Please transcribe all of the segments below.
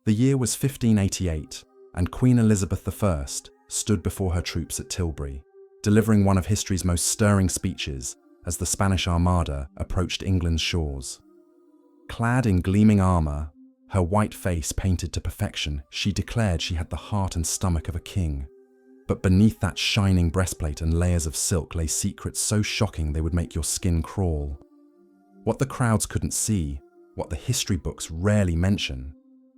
The year was 1588, and Queen Elizabeth I stood before her troops at Tilbury, delivering one of history's most stirring speeches as the Spanish Armada approached England's shores. Clad in gleaming armor, her white face painted to perfection, she declared she had the heart and stomach of a king. But beneath that shining breastplate and layers of silk lay secrets so shocking they would make your skin crawl. What the crowds couldn't see, what the history books rarely mention,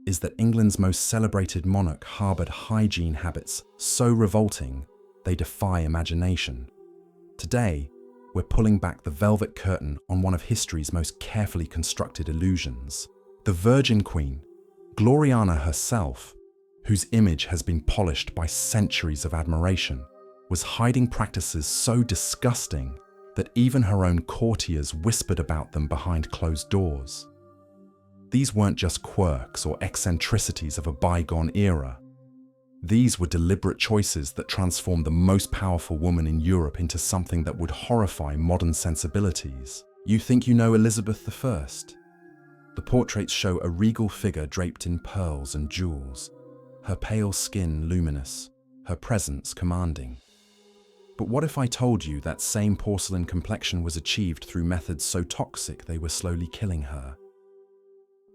is that England's most celebrated monarch harbored hygiene habits so revolting they defy imagination. Today, we're pulling back the velvet curtain on one of history's most carefully constructed illusions. The Virgin Queen, Gloriana herself, whose image has been polished by centuries of admiration, was hiding practices so disgusting that even her own courtiers whispered about them behind closed doors. These weren't just quirks or eccentricities of a bygone era. These were deliberate choices that transformed the most powerful woman in Europe into something that would horrify modern sensibilities. You think you know Elizabeth I? The portraits show a regal figure draped in pearls and jewels, her pale skin luminous, her presence commanding. But what if I told you that same porcelain complexion was achieved through methods so toxic they were slowly killing her?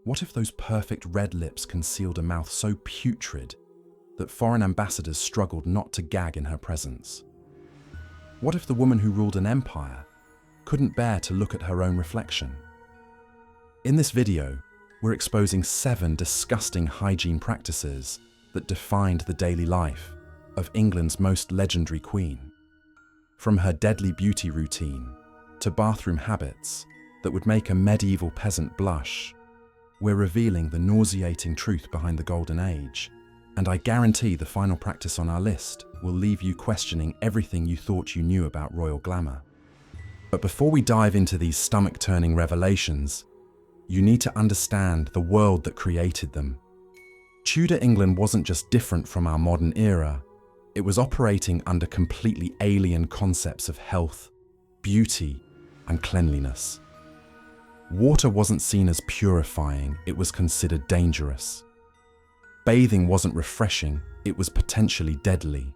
What if those perfect red lips concealed a mouth so putrid that foreign ambassadors struggled not to gag in her presence? What if the woman who ruled an empire couldn't bear to look at her own reflection? In this video, we're exposing 7 disgusting hygiene practices that defined the daily life of England's most legendary queen. From her deadly beauty routine to bathroom habits that would make a medieval peasant blush, we're revealing the nauseating truth behind the golden age. And I guarantee the final practice on our list will leave you questioning everything you thought you knew about royal glamour. But before we dive into these stomach-turning revelations, you need to understand the world that created them. Tudor England wasn't just different from our modern era, it was operating under completely alien concepts of health, beauty, and cleanliness. Water wasn't seen as purifying, it was considered dangerous. Bathing wasn't refreshing, it was potentially deadly.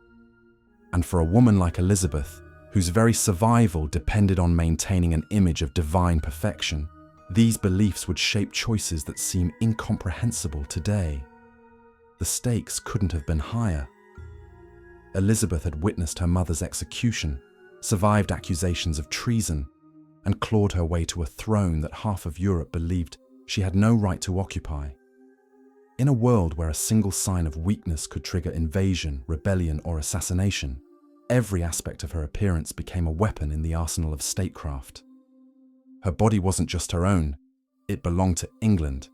And for a woman like Elizabeth, whose very survival depended on maintaining an image of divine perfection, these beliefs would shape choices that seem incomprehensible today. The stakes couldn't have been higher. Elizabeth had witnessed her mother's execution, survived accusations of treason, and clawed her way to a throne that half of Europe believed she had no right to occupy. In a world where a single sign of weakness could trigger invasion, rebellion, or assassination, every aspect of her appearance became a weapon in the arsenal of statecraft. Her body wasn't just her own, it belonged to England,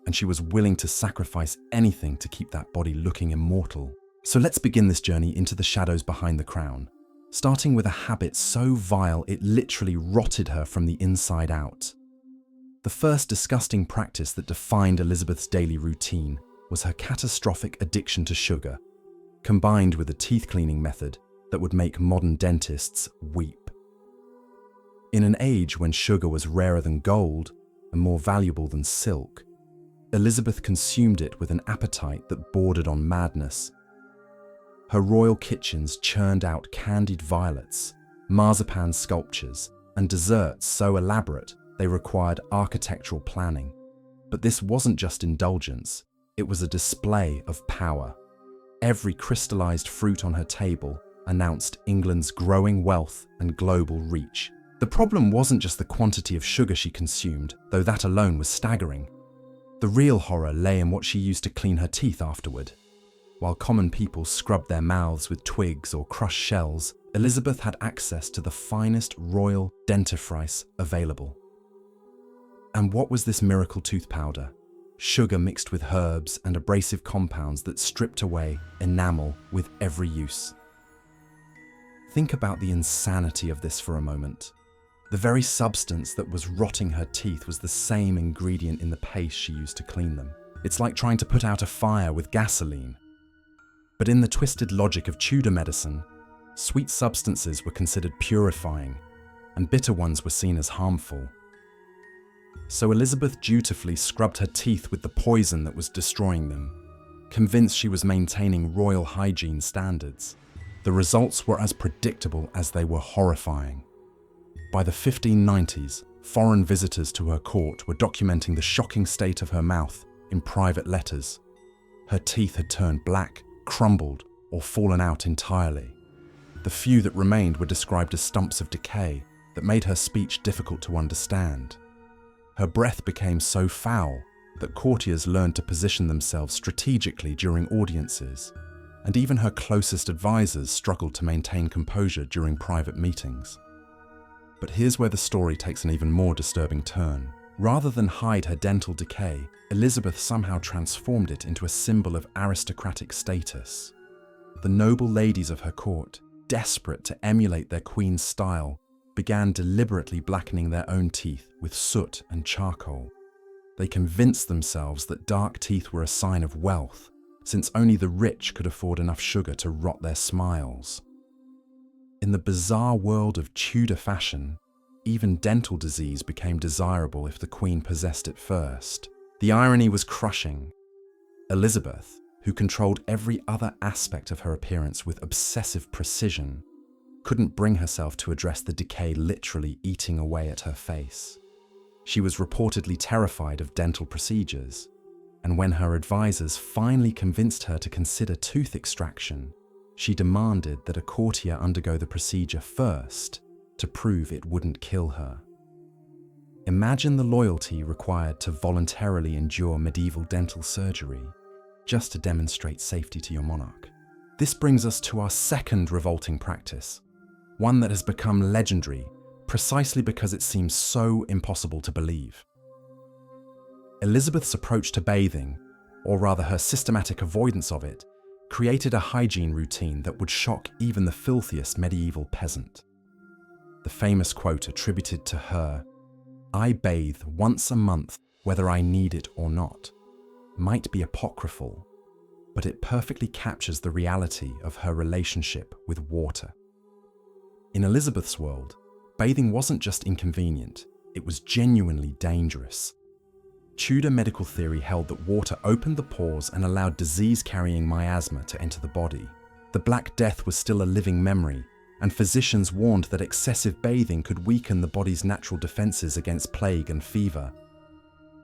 and she was willing to sacrifice anything to keep that body looking immortal. So let's begin this journey into the shadows behind the crown, starting with a habit so vile it literally rotted her from the inside out. The first disgusting practice that defined Elizabeth's daily routine was her catastrophic addiction to sugar, combined with a teeth-cleaning method that would make modern dentists weep. In an age when sugar was rarer than gold and more valuable than silk, Elizabeth consumed it with an appetite that bordered on madness. Her royal kitchens churned out candied violets, marzipan sculptures, and desserts so elaborate they required architectural planning. But this wasn't just indulgence, it was a display of power. Every crystallized fruit on her table announced England's growing wealth and global reach. The problem wasn't just the quantity of sugar she consumed, though that alone was staggering. The real horror lay in what she used to clean her teeth afterward. While common people scrubbed their mouths with twigs or crushed shells, Elizabeth had access to the finest royal dentifrice available. And what was this miracle tooth powder? Sugar mixed with herbs and abrasive compounds that stripped away enamel with every use. Think about the insanity of this for a moment. The very substance that was rotting her teeth was the same ingredient in the paste she used to clean them. It's like trying to put out a fire with gasoline. But in the twisted logic of Tudor medicine, sweet substances were considered purifying, and bitter ones were seen as harmful. So Elizabeth dutifully scrubbed her teeth with the poison that was destroying them, convinced she was maintaining royal hygiene standards. The results were as predictable as they were horrifying. By the 1590s, foreign visitors to her court were documenting the shocking state of her mouth in private letters. Her teeth had turned black, crumbled, or fallen out entirely. The few that remained were described as stumps of decay that made her speech difficult to understand. Her breath became so foul that courtiers learned to position themselves strategically during audiences, and even her closest advisors struggled to maintain composure during private meetings. But here's where the story takes an even more disturbing turn. Rather than hide her dental decay, Elizabeth somehow transformed it into a symbol of aristocratic status. The noble ladies of her court, desperate to emulate their queen's style, began deliberately blackening their own teeth with soot and charcoal. They convinced themselves that dark teeth were a sign of wealth, since only the rich could afford enough sugar to rot their smiles. In the bizarre world of Tudor fashion, even dental disease became desirable if the queen possessed it first. The irony was crushing. Elizabeth, who controlled every other aspect of her appearance with obsessive precision, couldn't bring herself to address the decay literally eating away at her face. She was reportedly terrified of dental procedures, and when her advisors finally convinced her to consider tooth extraction, she demanded that a courtier undergo the procedure first to prove it wouldn't kill her. Imagine the loyalty required to voluntarily endure medieval dental surgery just to demonstrate safety to your monarch. This brings us to our second revolting practice, one that has become legendary precisely because it seems so impossible to believe. Elizabeth's approach to bathing, or rather her systematic avoidance of it, created a hygiene routine that would shock even the filthiest medieval peasant. The famous quote attributed to her, "I bathe once a month whether I need it or not," might be apocryphal, but it perfectly captures the reality of her relationship with water. In Elizabeth's world, bathing wasn't just inconvenient, it was genuinely dangerous. Tudor medical theory held that water opened the pores and allowed disease-carrying miasma to enter the body. The Black Death was still a living memory, and physicians warned that excessive bathing could weaken the body's natural defenses against plague and fever.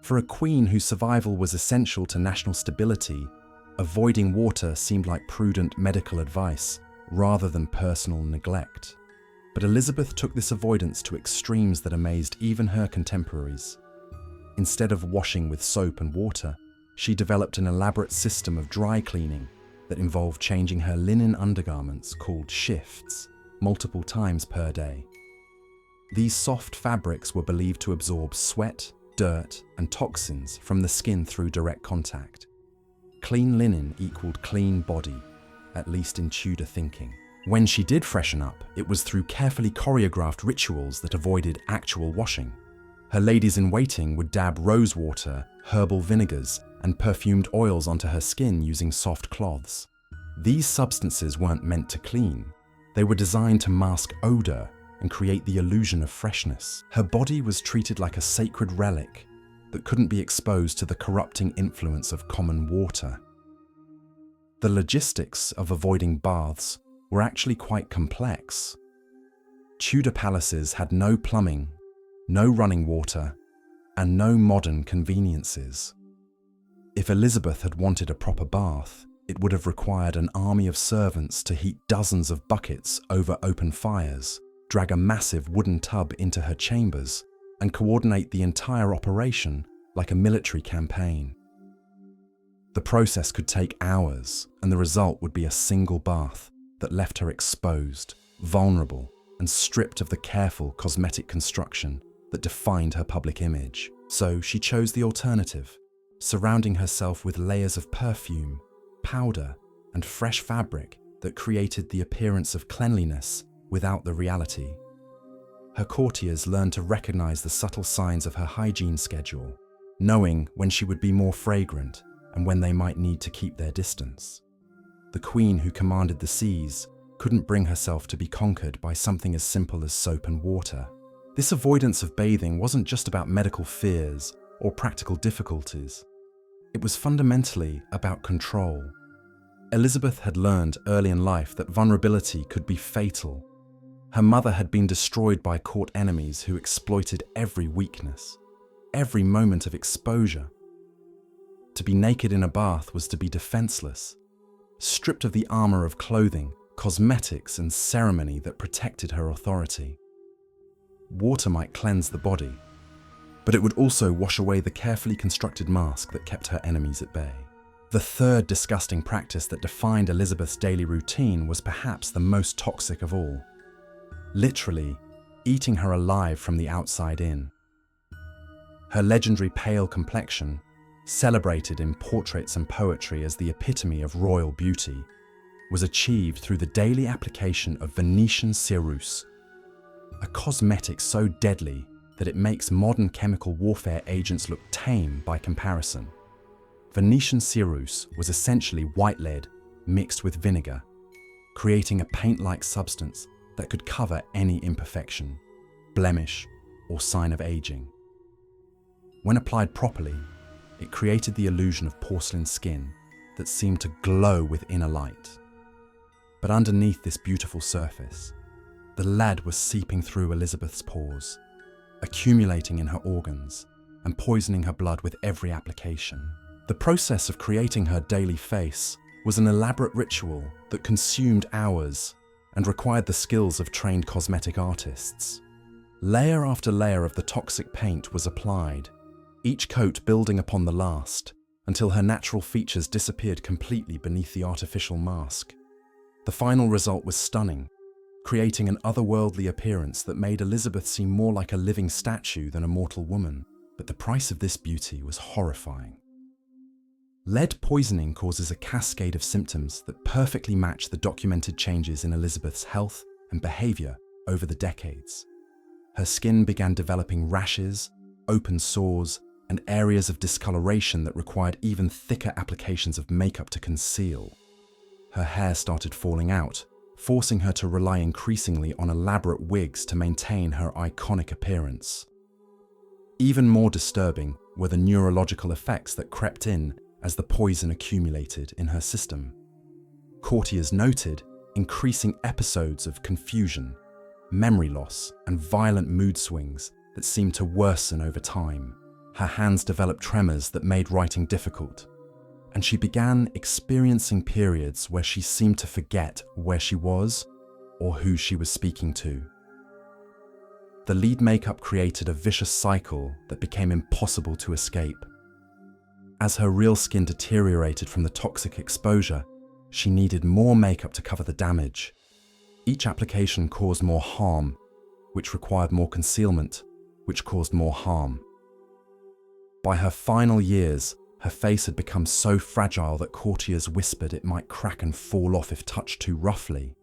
For a queen whose survival was essential to national stability, avoiding water seemed like prudent medical advice rather than personal neglect. But Elizabeth took this avoidance to extremes that amazed even her contemporaries. Instead of washing with soap and water, she developed an elaborate system of dry cleaning that involved changing her linen undergarments, called shifts, multiple times per day. These soft fabrics were believed to absorb sweat, dirt, and toxins from the skin through direct contact. Clean linen equaled clean body, at least in Tudor thinking. When she did freshen up, it was through carefully choreographed rituals that avoided actual washing. Her ladies-in-waiting would dab rose water, herbal vinegars, and perfumed oils onto her skin using soft cloths. These substances weren't meant to clean. They were designed to mask odor and create the illusion of freshness. Her body was treated like a sacred relic that couldn't be exposed to the corrupting influence of common water. The logistics of avoiding baths were actually quite complex. Tudor palaces had no plumbing, no running water, and no modern conveniences. If Elizabeth had wanted a proper bath, it would have required an army of servants to heat dozens of buckets over open fires, drag a massive wooden tub into her chambers, and coordinate the entire operation like a military campaign. The process could take hours, and the result would be a single bath that left her exposed, vulnerable, and stripped of the careful cosmetic construction that defined her public image. So she chose the alternative, surrounding herself with layers of perfume, powder, and fresh fabric that created the appearance of cleanliness without the reality. Her courtiers learned to recognize the subtle signs of her hygiene schedule, knowing when she would be more fragrant and when they might need to keep their distance. The queen who commanded the seas couldn't bring herself to be conquered by something as simple as soap and water. This avoidance of bathing wasn't just about medical fears or practical difficulties. It was fundamentally about control. Elizabeth had learned early in life that vulnerability could be fatal. Her mother had been destroyed by court enemies who exploited every weakness, every moment of exposure. To be naked in a bath was to be defenseless, stripped of the armor of clothing, cosmetics, and ceremony that protected her authority. Water might cleanse the body, but it would also wash away the carefully constructed mask that kept her enemies at bay. The third disgusting practice that defined Elizabeth's daily routine was perhaps the most toxic of all. Literally, eating her alive from the outside in. Her legendary pale complexion, celebrated in portraits and poetry as the epitome of royal beauty, was achieved through the daily application of Venetian ceruse, a cosmetic so deadly that it makes modern chemical warfare agents look tame by comparison. Venetian ceruse was essentially white lead mixed with vinegar, creating a paint-like substance that could cover any imperfection, blemish, or sign of aging. When applied properly, it created the illusion of porcelain skin that seemed to glow with inner light. But underneath this beautiful surface, the lead was seeping through Elizabeth's pores, accumulating in her organs and poisoning her blood with every application. The process of creating her daily face was an elaborate ritual that consumed hours and required the skills of trained cosmetic artists. Layer after layer of the toxic paint was applied, each coat building upon the last, until her natural features disappeared completely beneath the artificial mask. The final result was stunning, creating an otherworldly appearance that made Elizabeth seem more like a living statue than a mortal woman. But the price of this beauty was horrifying. Lead poisoning causes a cascade of symptoms that perfectly match the documented changes in Elizabeth's health and behavior over the decades. Her skin began developing rashes, open sores, and areas of discoloration that required even thicker applications of makeup to conceal. Her hair started falling out, forcing her to rely increasingly on elaborate wigs to maintain her iconic appearance. Even more disturbing were the neurological effects that crept in as the poison accumulated in her system. Courtiers noted increasing episodes of confusion, memory loss, and violent mood swings that seemed to worsen over time. Her hands developed tremors that made writing difficult, and she began experiencing periods where she seemed to forget where she was or who she was speaking to. The lead makeup created a vicious cycle that became impossible to escape. As her real skin deteriorated from the toxic exposure, she needed more makeup to cover the damage. Each application caused more harm, which required more concealment, which caused more harm. By her final years, her face had become so fragile that courtiers whispered it might crack and fall off if touched too roughly.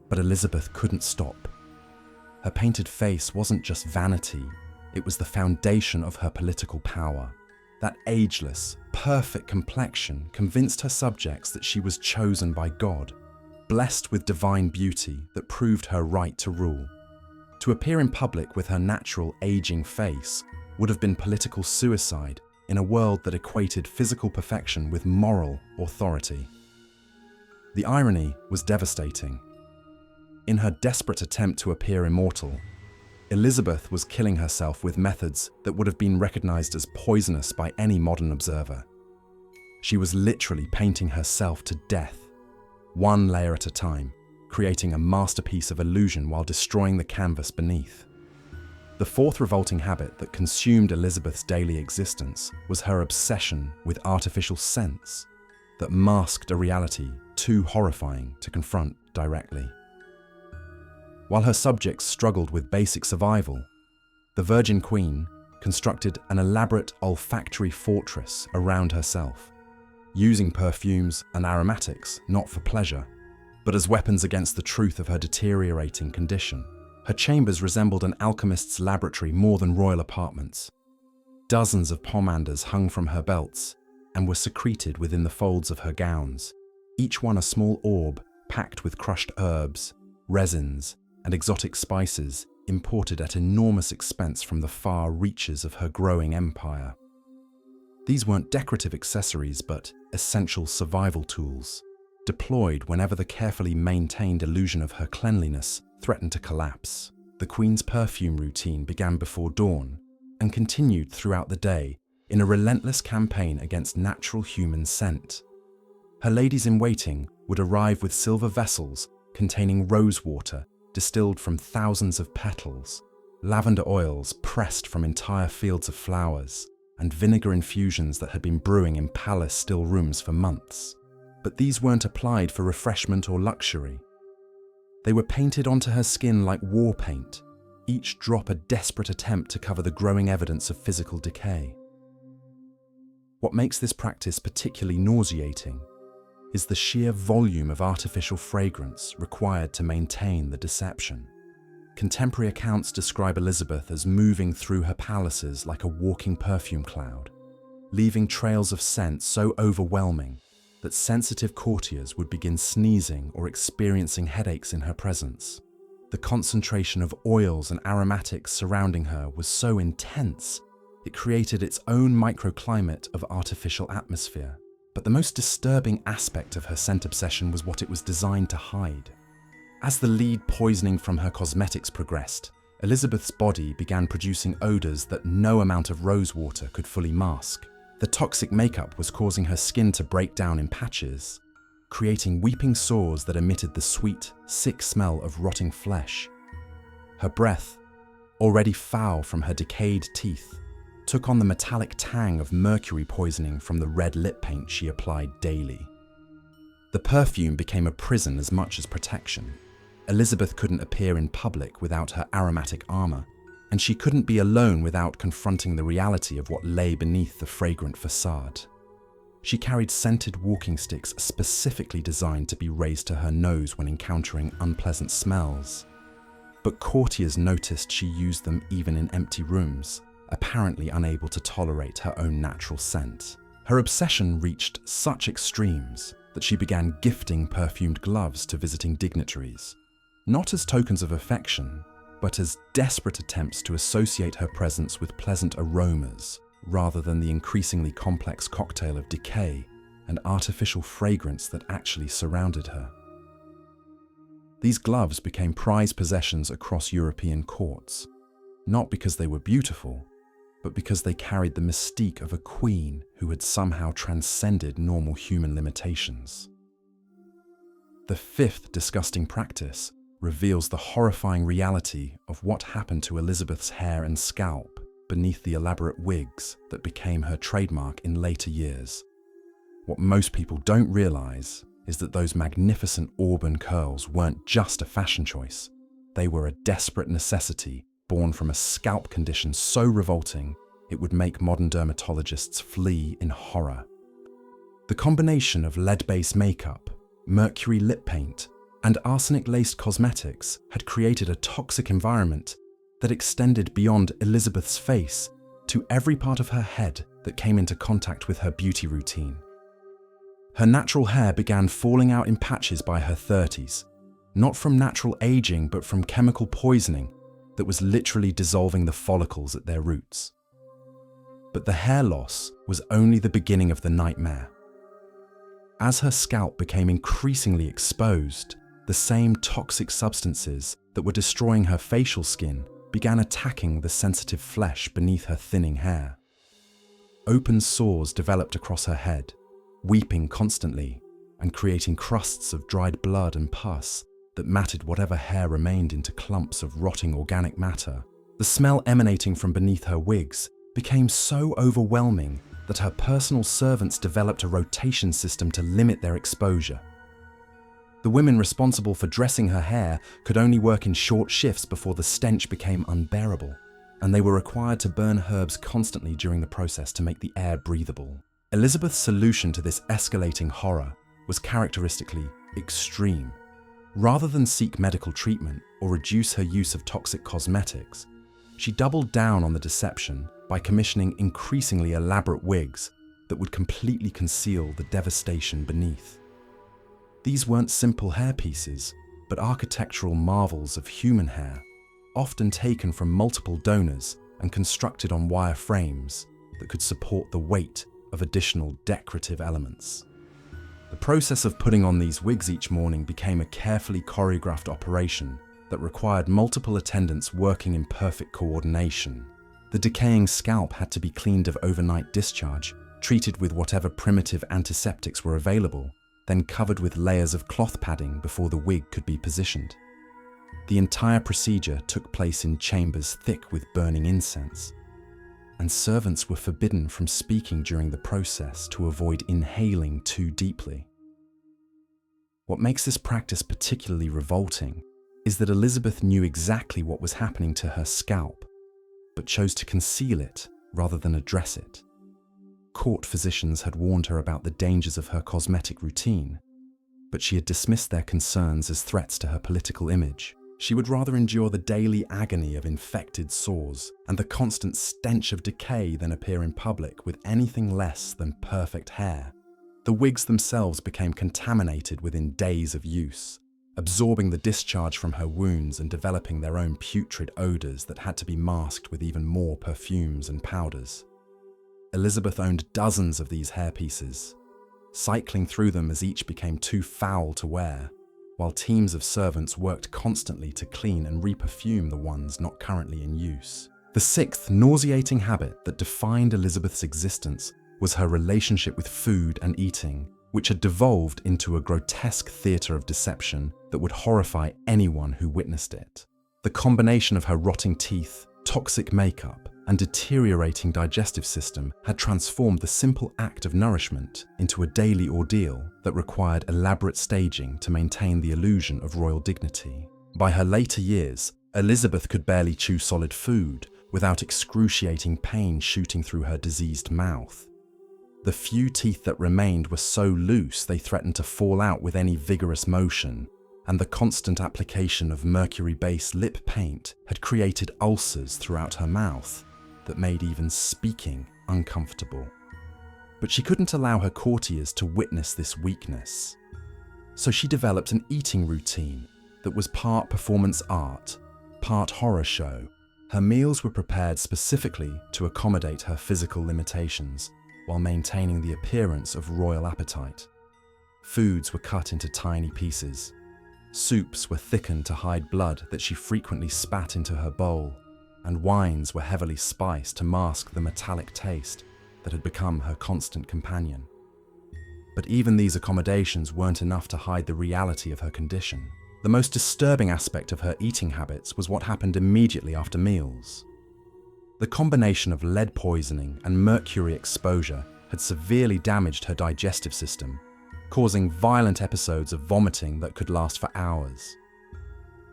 But Elizabeth couldn't stop. Her painted face wasn't just vanity, it was the foundation of her political power. That ageless, perfect complexion convinced her subjects that she was chosen by God, blessed with divine beauty that proved her right to rule. To appear in public with her natural, aging face would have been political suicide in a world that equated physical perfection with moral authority. The irony was devastating. In her desperate attempt to appear immortal, Elizabeth was killing herself with methods that would have been recognized as poisonous by any modern observer. She was literally painting herself to death, one layer at a time, creating a masterpiece of illusion while destroying the canvas beneath. The fourth revolting habit that consumed Elizabeth's daily existence was her obsession with artificial scents that masked a reality too horrifying to confront directly. While her subjects struggled with basic survival, the Virgin Queen constructed an elaborate olfactory fortress around herself, using perfumes and aromatics not for pleasure, but as weapons against the truth of her deteriorating condition. Her chambers resembled an alchemist's laboratory more than royal apartments. Dozens of pomanders hung from her belts and were secreted within the folds of her gowns, each one a small orb packed with crushed herbs, resins, and exotic spices imported at enormous expense from the far reaches of her growing empire. These weren't decorative accessories, but essential survival tools, deployed whenever the carefully maintained illusion of her cleanliness threatened to collapse. The Queen's perfume routine began before dawn and continued throughout the day in a relentless campaign against natural human scent. Her ladies-in-waiting would arrive with silver vessels containing rose water distilled from thousands of petals, lavender oils pressed from entire fields of flowers, and vinegar infusions that had been brewing in palace still rooms for months. But these weren't applied for refreshment or luxury. They were painted onto her skin like war paint, each drop a desperate attempt to cover the growing evidence of physical decay. What makes this practice particularly nauseating is the sheer volume of artificial fragrance required to maintain the deception. Contemporary accounts describe Elizabeth as moving through her palaces like a walking perfume cloud, leaving trails of scent so overwhelming that sensitive courtiers would begin sneezing or experiencing headaches in her presence. The concentration of oils and aromatics surrounding her was so intense, it created its own microclimate of artificial atmosphere. But the most disturbing aspect of her scent obsession was what it was designed to hide. As the lead poisoning from her cosmetics progressed, Elizabeth's body began producing odors that no amount of rose water could fully mask. The toxic makeup was causing her skin to break down in patches, creating weeping sores that emitted the sweet, sick smell of rotting flesh. Her breath, already foul from her decayed teeth, took on the metallic tang of mercury poisoning from the red lip paint she applied daily. The perfume became a prison as much as protection. Elizabeth couldn't appear in public without her aromatic armor, and she couldn't be alone without confronting the reality of what lay beneath the fragrant facade. She carried scented walking sticks specifically designed to be raised to her nose when encountering unpleasant smells. But courtiers noticed she used them even in empty rooms, apparently unable to tolerate her own natural scent. Her obsession reached such extremes that she began gifting perfumed gloves to visiting dignitaries, not as tokens of affection, but as desperate attempts to associate her presence with pleasant aromas rather than the increasingly complex cocktail of decay and artificial fragrance that actually surrounded her. These gloves became prized possessions across European courts, not because they were beautiful, but because they carried the mystique of a queen who had somehow transcended normal human limitations. The fifth disgusting practice reveals the horrifying reality of what happened to Elizabeth's hair and scalp beneath the elaborate wigs that became her trademark in later years. What most people don't realize is that those magnificent auburn curls weren't just a fashion choice. They were a desperate necessity born from a scalp condition so revolting it would make modern dermatologists flee in horror. The combination of lead-based makeup, mercury lip paint, and arsenic-laced cosmetics had created a toxic environment that extended beyond Elizabeth's face to every part of her head that came into contact with her beauty routine. Her natural hair began falling out in patches by her 30s, not from natural aging but from chemical poisoning that was literally dissolving the follicles at their roots. But the hair loss was only the beginning of the nightmare. As her scalp became increasingly exposed, the same toxic substances that were destroying her facial skin began attacking the sensitive flesh beneath her thinning hair. Open sores developed across her head, weeping constantly and creating crusts of dried blood and pus that matted whatever hair remained into clumps of rotting organic matter. The smell emanating from beneath her wigs became so overwhelming that her personal servants developed a rotation system to limit their exposure. The women responsible for dressing her hair could only work in short shifts before the stench became unbearable, and they were required to burn herbs constantly during the process to make the air breathable. Elizabeth's solution to this escalating horror was characteristically extreme. Rather than seek medical treatment or reduce her use of toxic cosmetics, she doubled down on the deception by commissioning increasingly elaborate wigs that would completely conceal the devastation beneath. These weren't simple hairpieces, but architectural marvels of human hair, often taken from multiple donors and constructed on wire frames that could support the weight of additional decorative elements. The process of putting on these wigs each morning became a carefully choreographed operation that required multiple attendants working in perfect coordination. The decaying scalp had to be cleaned of overnight discharge, treated with whatever primitive antiseptics were available, then covered with layers of cloth padding before the wig could be positioned. The entire procedure took place in chambers thick with burning incense, and servants were forbidden from speaking during the process to avoid inhaling too deeply. What makes this practice particularly revolting is that Elizabeth knew exactly what was happening to her scalp, but chose to conceal it rather than address it. Court physicians had warned her about the dangers of her cosmetic routine, but she had dismissed their concerns as threats to her political image. She would rather endure the daily agony of infected sores and the constant stench of decay than appear in public with anything less than perfect hair. The wigs themselves became contaminated within days of use, absorbing the discharge from her wounds and developing their own putrid odors that had to be masked with even more perfumes and powders. Elizabeth owned dozens of these hairpieces, cycling through them as each became too foul to wear, while teams of servants worked constantly to clean and reperfume the ones not currently in use. The sixth nauseating habit that defined Elizabeth's existence was her relationship with food and eating, which had devolved into a grotesque theatre of deception that would horrify anyone who witnessed it. The combination of her rotting teeth, toxic makeup, and deteriorating digestive system had transformed the simple act of nourishment into a daily ordeal that required elaborate staging to maintain the illusion of royal dignity. By her later years, Elizabeth could barely chew solid food without excruciating pain shooting through her diseased mouth. The few teeth that remained were so loose they threatened to fall out with any vigorous motion, and the constant application of mercury-based lip paint had created ulcers throughout her mouth that made even speaking uncomfortable. But she couldn't allow her courtiers to witness this weakness. So she developed an eating routine that was part performance art, part horror show. Her meals were prepared specifically to accommodate her physical limitations while maintaining the appearance of royal appetite. Foods were cut into tiny pieces. Soups were thickened to hide blood that she frequently spat into her bowl, and wines were heavily spiced to mask the metallic taste that had become her constant companion. But even these accommodations weren't enough to hide the reality of her condition. The most disturbing aspect of her eating habits was what happened immediately after meals. The combination of lead poisoning and mercury exposure had severely damaged her digestive system, causing violent episodes of vomiting that could last for hours.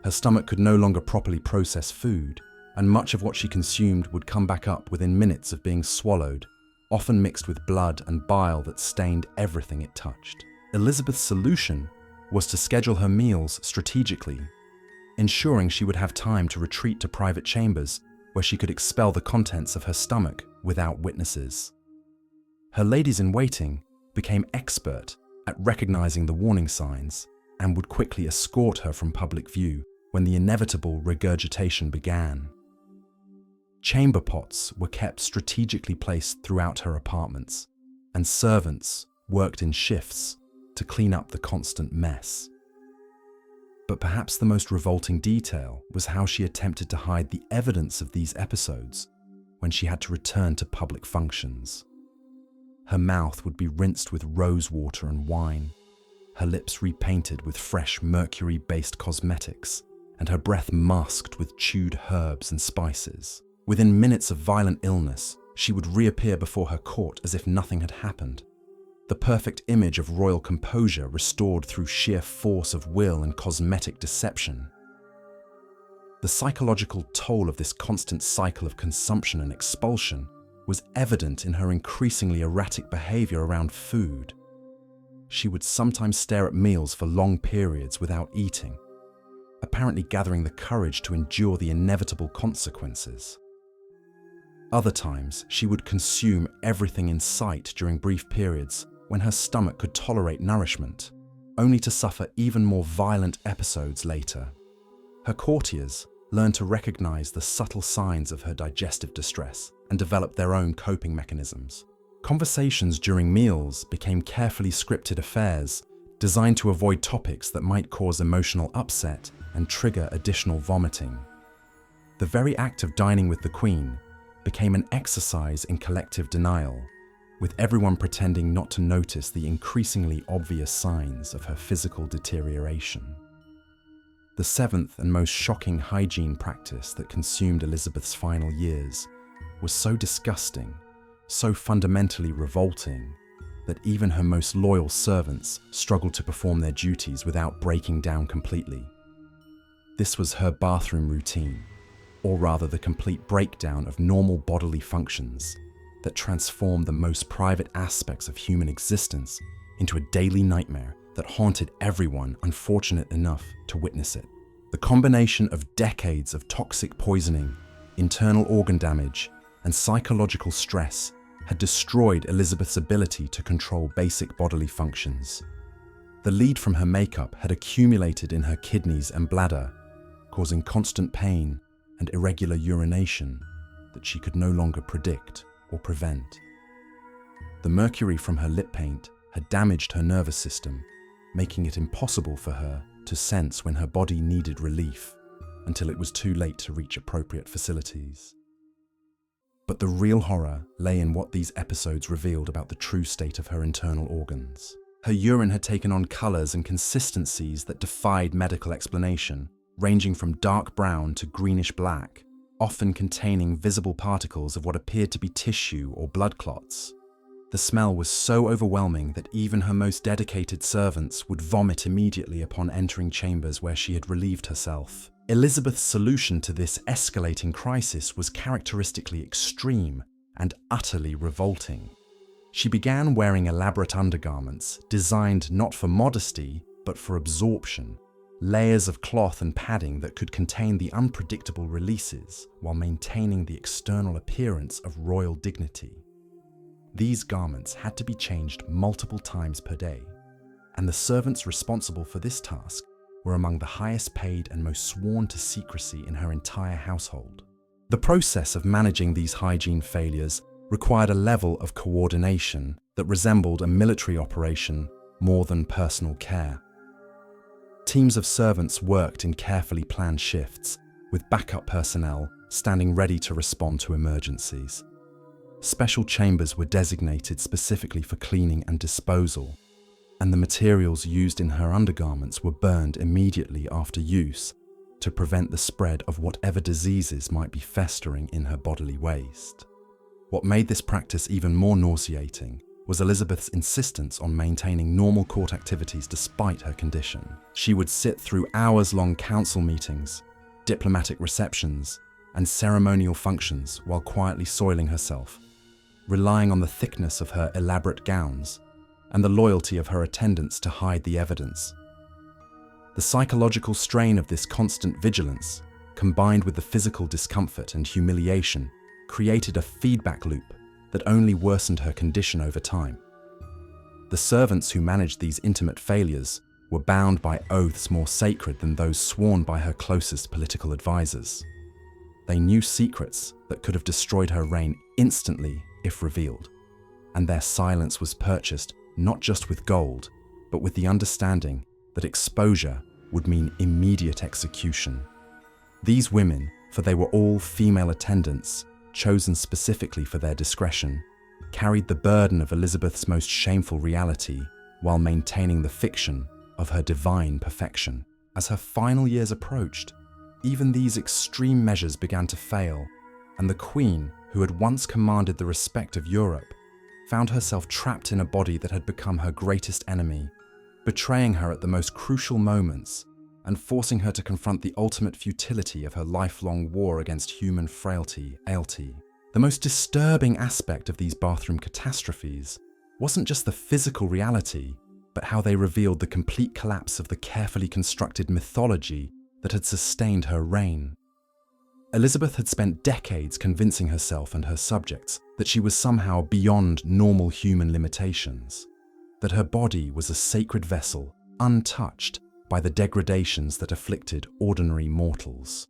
Her stomach could no longer properly process food, and much of what she consumed would come back up within minutes of being swallowed, often mixed with blood and bile that stained everything it touched. Elizabeth's solution was to schedule her meals strategically, ensuring she would have time to retreat to private chambers where she could expel the contents of her stomach without witnesses. Her ladies-in-waiting became expert at recognizing the warning signs and would quickly escort her from public view when the inevitable regurgitation began. Chamber pots were kept strategically placed throughout her apartments, and servants worked in shifts to clean up the constant mess. But perhaps the most revolting detail was how she attempted to hide the evidence of these episodes when she had to return to public functions. Her mouth would be rinsed with rose water and wine, her lips repainted with fresh mercury-based cosmetics, and her breath masked with chewed herbs and spices. Within minutes of violent illness, she would reappear before her court as if nothing had happened. The perfect image of royal composure restored through sheer force of will and cosmetic deception. The psychological toll of this constant cycle of consumption and expulsion was evident in her increasingly erratic behavior around food. She would sometimes stare at meals for long periods without eating, apparently gathering the courage to endure the inevitable consequences. Other times, she would consume everything in sight during brief periods when her stomach could tolerate nourishment, only to suffer even more violent episodes later. Her courtiers, learned to recognize the subtle signs of her digestive distress and developed their own coping mechanisms. Conversations during meals became carefully scripted affairs designed to avoid topics that might cause emotional upset and trigger additional vomiting. The very act of dining with the Queen became an exercise in collective denial, with everyone pretending not to notice the increasingly obvious signs of her physical deterioration. The seventh and most shocking hygiene practice that consumed Elizabeth's final years was so disgusting, so fundamentally revolting, that even her most loyal servants struggled to perform their duties without breaking down completely. This was her bathroom routine, or rather the complete breakdown of normal bodily functions that transformed the most private aspects of human existence into a daily nightmare that haunted everyone unfortunate enough to witness it. The combination of decades of toxic poisoning, internal organ damage, and psychological stress had destroyed Elizabeth's ability to control basic bodily functions. The lead from her makeup had accumulated in her kidneys and bladder, causing constant pain and irregular urination that she could no longer predict or prevent. The mercury from her lip paint had damaged her nervous system, making it impossible for her to sense when her body needed relief until it was too late to reach appropriate facilities. But the real horror lay in what these episodes revealed about the true state of her internal organs. Her urine had taken on colours and consistencies that defied medical explanation, ranging from dark brown to greenish black, often containing visible particles of what appeared to be tissue or blood clots. The smell was so overwhelming that even her most dedicated servants would vomit immediately upon entering chambers where she had relieved herself. Elizabeth's solution to this escalating crisis was characteristically extreme and utterly revolting. She began wearing elaborate undergarments designed not for modesty, but for absorption, layers of cloth and padding that could contain the unpredictable releases while maintaining the external appearance of royal dignity. These garments had to be changed multiple times per day, and the servants responsible for this task were among the highest paid and most sworn to secrecy in her entire household. The process of managing these hygiene failures required a level of coordination that resembled a military operation more than personal care. Teams of servants worked in carefully planned shifts, with backup personnel standing ready to respond to emergencies. Special chambers were designated specifically for cleaning and disposal, and the materials used in her undergarments were burned immediately after use to prevent the spread of whatever diseases might be festering in her bodily waste. What made this practice even more nauseating was Elizabeth's insistence on maintaining normal court activities despite her condition. She would sit through hours-long council meetings, diplomatic receptions, and ceremonial functions while quietly soiling herself, relying on the thickness of her elaborate gowns and the loyalty of her attendants to hide the evidence. The psychological strain of this constant vigilance, combined with the physical discomfort and humiliation, created a feedback loop that only worsened her condition over time. The servants who managed these intimate failures were bound by oaths more sacred than those sworn by her closest political advisors. They knew secrets that could have destroyed her reign instantly if revealed, and their silence was purchased not just with gold, but with the understanding that exposure would mean immediate execution. These women, for they were all female attendants, chosen specifically for their discretion, carried the burden of Elizabeth's most shameful reality while maintaining the fiction of her divine perfection. As her final years approached, even these extreme measures began to fail, and the Queen, who had once commanded the respect of Europe, found herself trapped in a body that had become her greatest enemy, betraying her at the most crucial moments and forcing her to confront the ultimate futility of her lifelong war against human frailty, ailty. The most disturbing aspect of these bathroom catastrophes wasn't just the physical reality, but how they revealed the complete collapse of the carefully constructed mythology that had sustained her reign. Elizabeth had spent decades convincing herself and her subjects that she was somehow beyond normal human limitations, that her body was a sacred vessel, untouched by the degradations that afflicted ordinary mortals.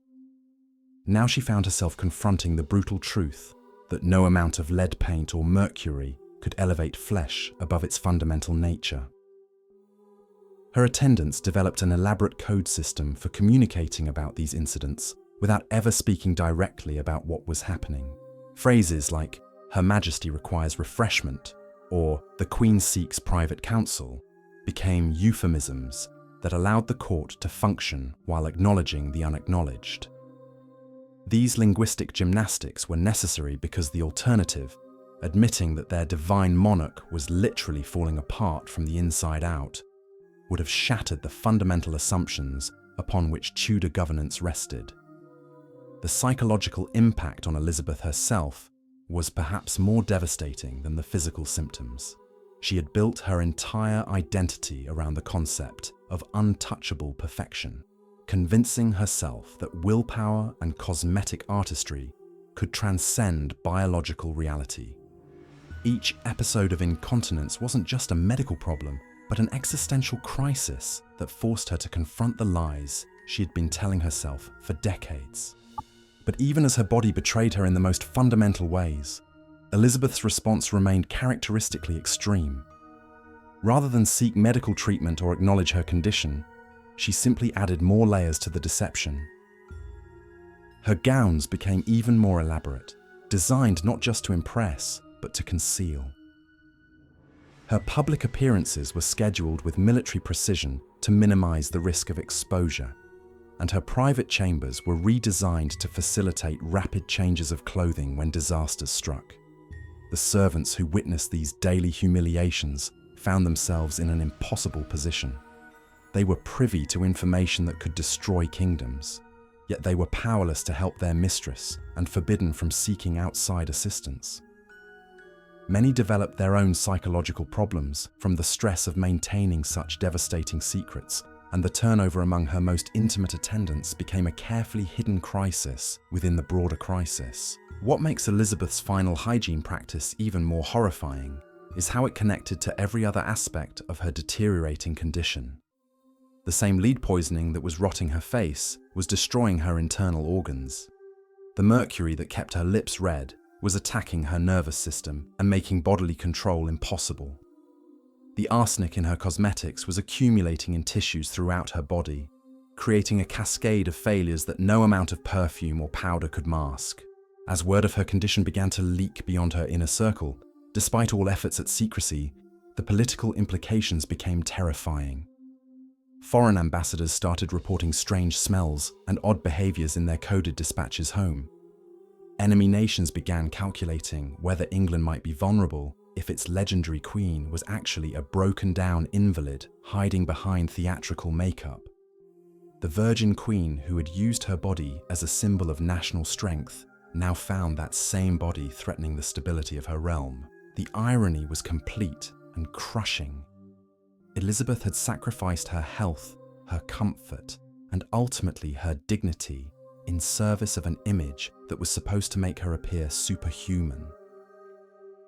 Now she found herself confronting the brutal truth that no amount of lead paint or mercury could elevate flesh above its fundamental nature. Her attendants developed an elaborate code system for communicating about these incidents without ever speaking directly about what was happening. Phrases like, "Her Majesty requires refreshment," or "The Queen seeks private counsel," became euphemisms that allowed the court to function while acknowledging the unacknowledged. These linguistic gymnastics were necessary because the alternative, admitting that their divine monarch was literally falling apart from the inside out, would have shattered the fundamental assumptions upon which Tudor governance rested. The psychological impact on Elizabeth herself was perhaps more devastating than the physical symptoms. She had built her entire identity around the concept of untouchable perfection, convincing herself that willpower and cosmetic artistry could transcend biological reality. Each episode of incontinence wasn't just a medical problem, but an existential crisis that forced her to confront the lies she had been telling herself for decades. But even as her body betrayed her in the most fundamental ways, Elizabeth's response remained characteristically extreme. Rather than seek medical treatment or acknowledge her condition, she simply added more layers to the deception. Her gowns became even more elaborate, designed not just to impress, but to conceal. Her public appearances were scheduled with military precision to minimize the risk of exposure, and her private chambers were redesigned to facilitate rapid changes of clothing when disasters struck. The servants who witnessed these daily humiliations found themselves in an impossible position. They were privy to information that could destroy kingdoms, yet they were powerless to help their mistress and forbidden from seeking outside assistance. Many developed their own psychological problems from the stress of maintaining such devastating secrets, and the turnover among her most intimate attendants became a carefully hidden crisis within the broader crisis. What makes Elizabeth's final hygiene practice even more horrifying is how it connected to every other aspect of her deteriorating condition. The same lead poisoning that was rotting her face was destroying her internal organs. The mercury that kept her lips red was attacking her nervous system and making bodily control impossible. The arsenic in her cosmetics was accumulating in tissues throughout her body, creating a cascade of failures that no amount of perfume or powder could mask. As word of her condition began to leak beyond her inner circle, despite all efforts at secrecy, the political implications became terrifying. Foreign ambassadors started reporting strange smells and odd behaviors in their coded dispatches home. Enemy nations began calculating whether England might be vulnerable if its legendary queen was actually a broken-down invalid hiding behind theatrical makeup. The Virgin Queen, who had used her body as a symbol of national strength, now found that same body threatening the stability of her realm. The irony was complete and crushing. Elizabeth had sacrificed her health, her comfort, and ultimately her dignity in service of an image that was supposed to make her appear superhuman.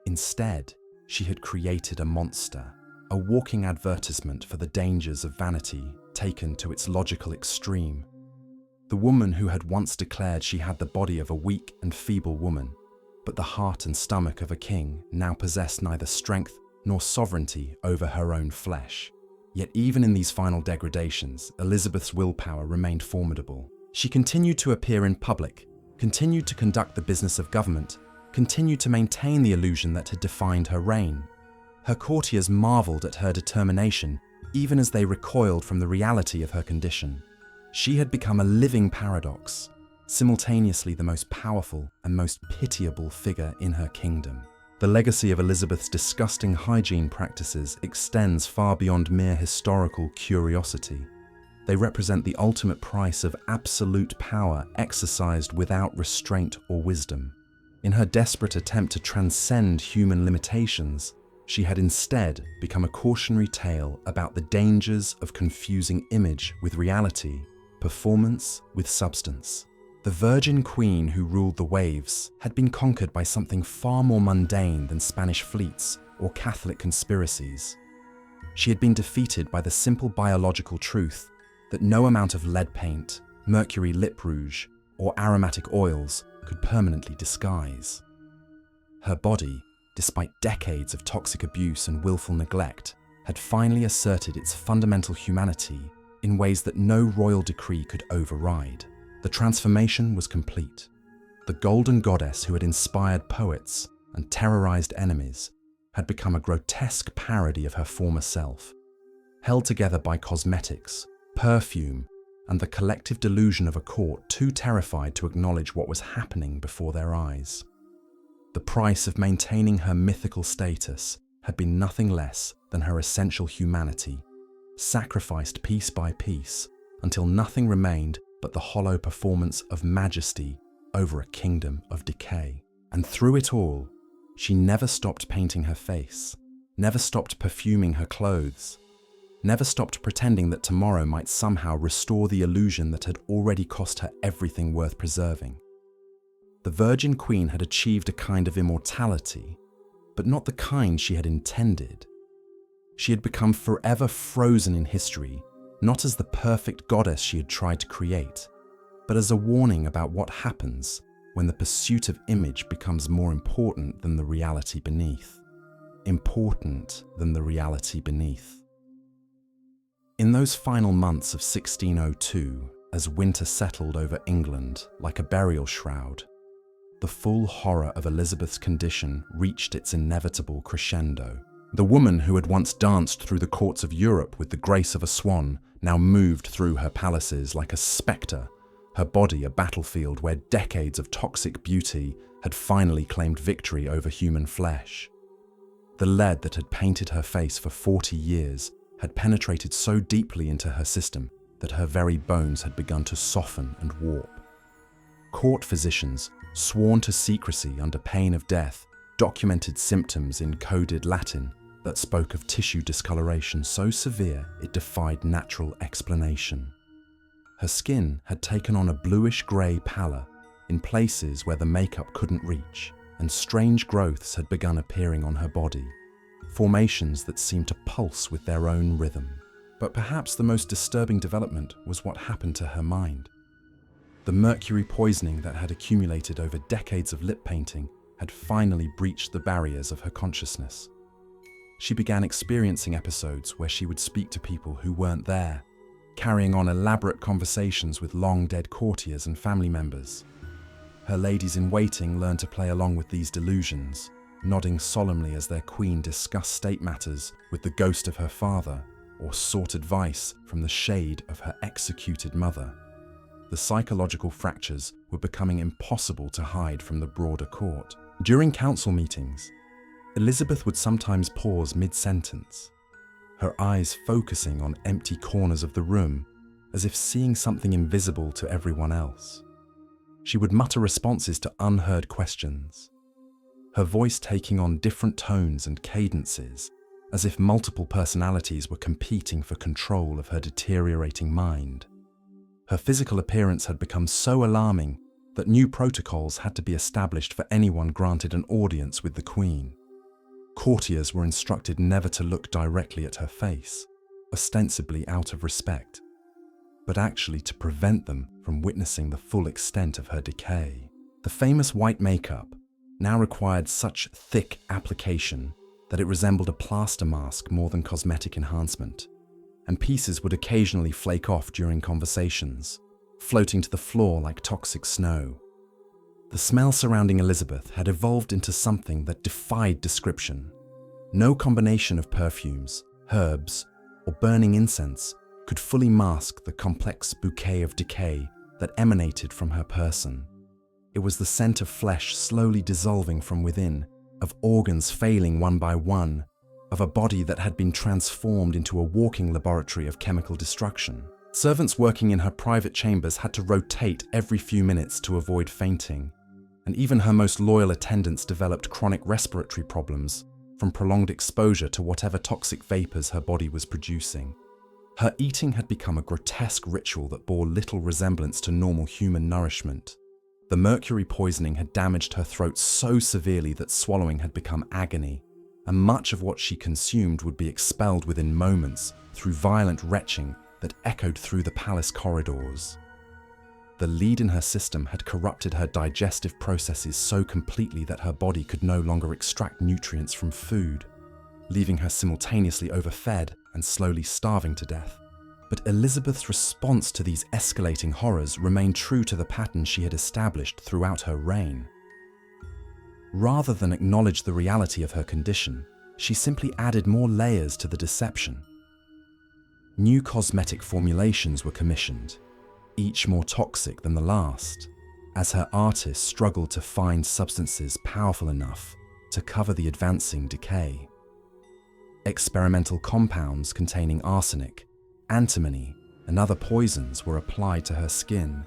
Instead, she had created a monster, a walking advertisement for the dangers of vanity taken to its logical extreme. The woman who had once declared she had the body of a weak and feeble woman, but the heart and stomach of a king, now possessed neither strength nor sovereignty over her own flesh. Yet even in these final degradations, Elizabeth's willpower remained formidable. She continued to appear in public, continued to conduct the business of government, continued to maintain the illusion that had defined her reign. Her courtiers marveled at her determination, even as they recoiled from the reality of her condition. She had become a living paradox, simultaneously the most powerful and most pitiable figure in her kingdom. The legacy of Elizabeth's disgusting hygiene practices extends far beyond mere historical curiosity. They represent the ultimate price of absolute power exercised without restraint or wisdom. In her desperate attempt to transcend human limitations, she had instead become a cautionary tale about the dangers of confusing image with reality, performance with substance. The Virgin Queen who ruled the waves had been conquered by something far more mundane than Spanish fleets or Catholic conspiracies. She had been defeated by the simple biological truth that no amount of lead paint, mercury lip rouge, or aromatic oils could permanently disguise. Her body, despite decades of toxic abuse and willful neglect, had finally asserted its fundamental humanity in ways that no royal decree could override. The transformation was complete. The golden goddess who had inspired poets and terrorized enemies had become a grotesque parody of her former self, held together by cosmetics, perfume, and the collective delusion of a court too terrified to acknowledge what was happening before their eyes. The price of maintaining her mythical status had been nothing less than her essential humanity, sacrificed piece by piece until nothing remained but the hollow performance of majesty over a kingdom of decay. And through it all, she never stopped painting her face, never stopped perfuming her clothes, never stopped pretending that tomorrow might somehow restore the illusion that had already cost her everything worth preserving. The Virgin Queen had achieved a kind of immortality, but not the kind she had intended. She had become forever frozen in history, not as the perfect goddess she had tried to create, but as a warning about what happens when the pursuit of image becomes more important than the reality beneath. Important than the reality beneath. In those final months of 1602, as winter settled over England like a burial shroud, the full horror of Elizabeth's condition reached its inevitable crescendo. The woman who had once danced through the courts of Europe with the grace of a swan now moved through her palaces like a spectre, her body a battlefield where decades of toxic beauty had finally claimed victory over human flesh. The lead that had painted her face for 40 years had penetrated so deeply into her system that her very bones had begun to soften and warp. Court physicians, sworn to secrecy under pain of death, documented symptoms in coded Latin that spoke of tissue discoloration so severe it defied natural explanation. Her skin had taken on a bluish-grey pallor in places where the makeup couldn't reach, and strange growths had begun appearing on her body, formations that seemed to pulse with their own rhythm. But perhaps the most disturbing development was what happened to her mind. The mercury poisoning that had accumulated over decades of lip painting had finally breached the barriers of her consciousness. She began experiencing episodes where she would speak to people who weren't there, carrying on elaborate conversations with long-dead courtiers and family members. Her ladies-in-waiting learned to play along with these delusions, nodding solemnly as their queen discussed state matters with the ghost of her father or sought advice from the shade of her executed mother. The psychological fractures were becoming impossible to hide from the broader court. During council meetings, Elizabeth would sometimes pause mid-sentence, her eyes focusing on empty corners of the room, as if seeing something invisible to everyone else. She would mutter responses to unheard questions, her voice taking on different tones and cadences, as if multiple personalities were competing for control of her deteriorating mind. Her physical appearance had become so alarming that new protocols had to be established for anyone granted an audience with the Queen. Courtiers were instructed never to look directly at her face, ostensibly out of respect, but actually to prevent them from witnessing the full extent of her decay. The famous white makeup now required such thick application that it resembled a plaster mask more than cosmetic enhancement, and pieces would occasionally flake off during conversations, floating to the floor like toxic snow. The smell surrounding Elizabeth had evolved into something that defied description. No combination of perfumes, herbs, or burning incense could fully mask the complex bouquet of decay that emanated from her person. It was the scent of flesh slowly dissolving from within, of organs failing one by one, of a body that had been transformed into a walking laboratory of chemical destruction. Servants working in her private chambers had to rotate every few minutes to avoid fainting, and even her most loyal attendants developed chronic respiratory problems from prolonged exposure to whatever toxic vapors her body was producing. Her eating had become a grotesque ritual that bore little resemblance to normal human nourishment. The mercury poisoning had damaged her throat so severely that swallowing had become agony, and much of what she consumed would be expelled within moments through violent retching that echoed through the palace corridors. The lead in her system had corrupted her digestive processes so completely that her body could no longer extract nutrients from food, leaving her simultaneously overfed and slowly starving to death. But Elizabeth's response to these escalating horrors remained true to the pattern she had established throughout her reign. Rather than acknowledge the reality of her condition, she simply added more layers to the deception. New cosmetic formulations were commissioned, each more toxic than the last, as her artists struggled to find substances powerful enough to cover the advancing decay. Experimental compounds containing arsenic, antimony, and other poisons were applied to her skin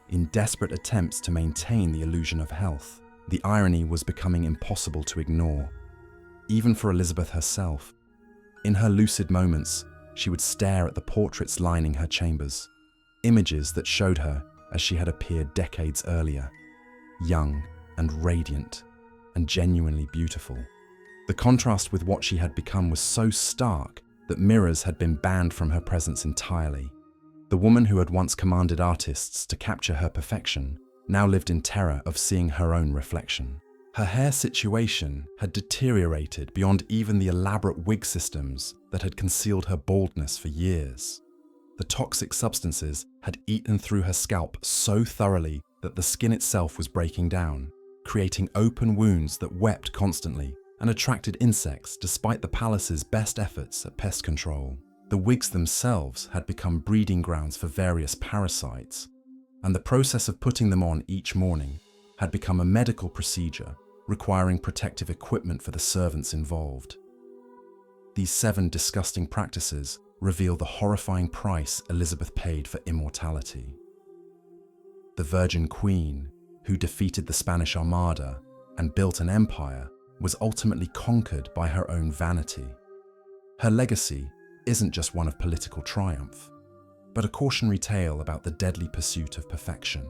in desperate attempts to maintain the illusion of health. The irony was becoming impossible to ignore, even for Elizabeth herself. In her lucid moments, she would stare at the portraits lining her chambers, images that showed her as she had appeared decades earlier, young and radiant and genuinely beautiful. The contrast with what she had become was so stark that mirrors had been banned from her presence entirely. The woman who had once commanded artists to capture her perfection now lived in terror of seeing her own reflection. Her hair situation had deteriorated beyond even the elaborate wig systems that had concealed her baldness for years. The toxic substances had eaten through her scalp so thoroughly that the skin itself was breaking down, creating open wounds that wept constantly and attracted insects despite the palace's best efforts at pest control. The wigs themselves had become breeding grounds for various parasites, and the process of putting them on each morning had become a medical procedure requiring protective equipment for the servants involved. These 7 disgusting practices reveal the horrifying price Elizabeth paid for immortality. The Virgin Queen, who defeated the Spanish Armada and built an empire, was ultimately conquered by her own vanity. Her legacy isn't just one of political triumph, but a cautionary tale about the deadly pursuit of perfection.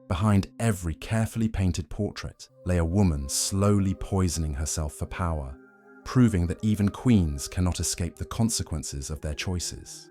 Behind every carefully painted portrait lay a woman slowly poisoning herself for power, proving that even queens cannot escape the consequences of their choices.